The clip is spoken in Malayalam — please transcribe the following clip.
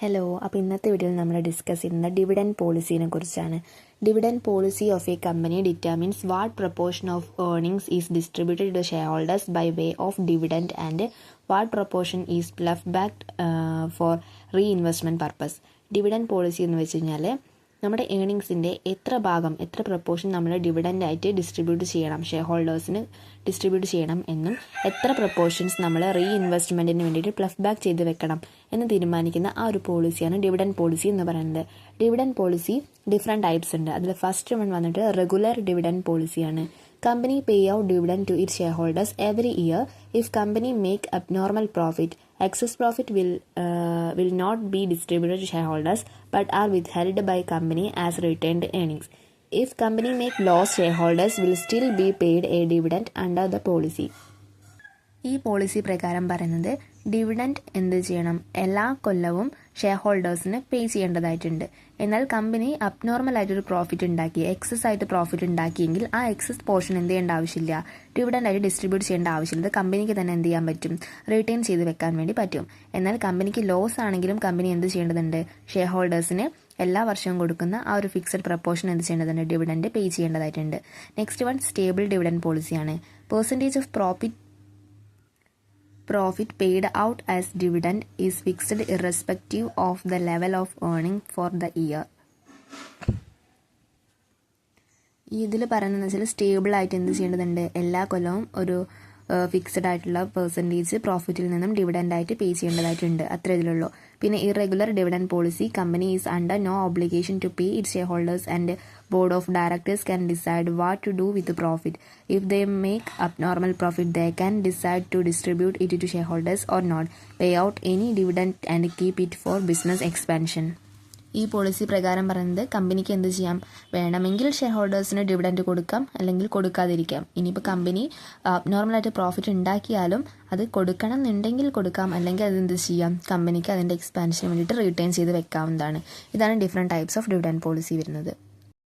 ഹലോ, അപ്പോൾ ഇന്നത്തെ വീഡിയോയിൽ നമ്മൾ ഡിസ്കസ് ചെയ്യുന്നത് ഡിവിഡൻഡ് പോളിസിനെ കുറിച്ചാണ്. Dividend policy of a company determines what proportion of earnings is distributed to shareholders by way of dividend and what proportion is left back for reinvestment purpose. Dividend policy എന്ന് വെച്ച് കഴിഞ്ഞാൽ നമ്മുടെ ഏണിങ്സിൻ്റെ എത്ര പ്രൊപ്പോർഷൻ നമ്മൾ ഡിവിഡൻ്റായിട്ട് ഡിസ്ട്രിബ്യൂട്ട് ചെയ്യണം, ഷെയർ ഹോൾഡേഴ്സിന് ഡിസ്ട്രിബ്യൂട്ട് ചെയ്യണം എന്നും എത്ര പ്രൊപ്പോർഷൻസ് നമ്മൾ റീ ഇൻവെസ്റ്റ്മെൻറ്റിന് വേണ്ടിയിട്ട് പ്ലസ് ബാക്ക് ചെയ്ത് വെക്കണം എന്ന് തീരുമാനിക്കുന്ന ആ ഒരു പോളിസിയാണ് ഡിവിഡൻഡ് പോളിസി എന്ന് പറയുന്നത്. ഡിവിഡൻഡ് പോളിസി ഡിഫറെൻറ്റ് ടൈപ്സ് ഉണ്ട്. അതിൽ ഫസ്റ്റ് വൺ വന്നിട്ട് റെഗുലർ ഡിവിഡൻഡ് പോളിസിയാണ്. Company pay out dividend to its shareholders every year. If company make abnormal profit, excess profit will not be distributed to shareholders but are withheld by company as retained earnings. If company make loss, shareholders will still be paid a dividend under the policy. ഈ പോളിസി പ്രകാരം പറയുന്നത് ഡിവിഡൻഡ് എന്ത് ചെയ്യണം, എല്ലാ കൊല്ലവും ഷെയർ ഹോൾഡേഴ്സിന് പേ ചെയ്യേണ്ടതായിട്ടുണ്ട്. എന്നാൽ കമ്പനി അബ്നോർമലായിട്ടൊരു പ്രോഫിറ്റ് ഉണ്ടാക്കി, എക്സസ് ആയിട്ട് പ്രോഫിറ്റ് ഉണ്ടാക്കിയെങ്കിൽ ആ എക്സസ് പോർഷൻ എന്ത് ചെയ്യേണ്ട ആവശ്യമില്ല, ഡിവിഡൻഡ് ആയിട്ട് ഡിസ്ട്രിബ്യൂട്ട് ചെയ്യേണ്ട ആവശ്യമില്ല. ഇത് കമ്പനിക്ക് തന്നെ എന്ത് ചെയ്യാൻ പറ്റും, റിട്ടേൺ ചെയ്ത് വെക്കാൻ വേണ്ടി പറ്റും. എന്നാൽ കമ്പനിക്ക് ലോസ് ആണെങ്കിലും കമ്പനി എന്ത് ചെയ്യേണ്ടതുണ്ട്, ഷെയർ ഹോൾഡേഴ്സിന് എല്ലാ വർഷവും കൊടുക്കുന്ന ആ ഒരു ഫിക്സഡ് പ്രപ്പോർഷൻ എന്ത് ചെയ്യേണ്ടതുണ്ട്, ഡിവിഡൻഡ് പേ ചെയ്യേണ്ടതായിട്ടുണ്ട്. നെക്സ്റ്റ് വൺ സ്റ്റേബിൾ ഡിവിഡൻഡ് പോളിസിയാണ്. Percentage of profit paid out as dividend is fixed irrespective of the level of earning for the year. ഇതിൽ പറയുന്നതെന്ന് വെച്ചാൽ സ്റ്റേബിൾ ആയിട്ട് എന്ത് ചെയ്യേണ്ടതുണ്ട്, എല്ലാ കൊല്ലവും ഒരു ഫിക്സഡ് ആയിട്ടുള്ള പെർസെൻറ്റേജ് പ്രോഫിറ്റിൽ നിന്നും ഡിവിഡൻഡ് ആയിട്ട് പേ ചെയ്യേണ്ടതായിട്ടുണ്ട്. അത്ര ഇതിലുള്ളൂ. പിന്നെ irregular dividend policy, company is under no obligation to pay its shareholders and board of directors can decide what to do with the profit. If they make abnormal profit, they can decide to distribute it to shareholders or not, pay out any dividend and keep it for business expansion. ഈ പോളിസി പ്രകാരം പറയുന്നത് കമ്പനിക്ക് എന്ത് ചെയ്യാം, വേണമെങ്കിൽ ഷെയർ ഹോൾഡേഴ്സിന് ഡിവിഡൻഡ് കൊടുക്കാം, അല്ലെങ്കിൽ കൊടുക്കാതിരിക്കാം. ഇനിയിപ്പോൾ കമ്പനി നോർമലായിട്ട് പ്രോഫിറ്റ് ഉണ്ടാക്കിയാലും അത് കൊടുക്കണം എന്നുണ്ടെങ്കിൽ കൊടുക്കാം, അല്ലെങ്കിൽ അതെന്ത് ചെയ്യാം, കമ്പനിക്ക് അതിൻ്റെ എക്സ്പാൻഷന് വേണ്ടിയിട്ട് റിട്ടേൺ ചെയ്ത് വെക്കാവുന്നതാണ്. ഇതാണ് different types of dividend policy വരുന്നത്.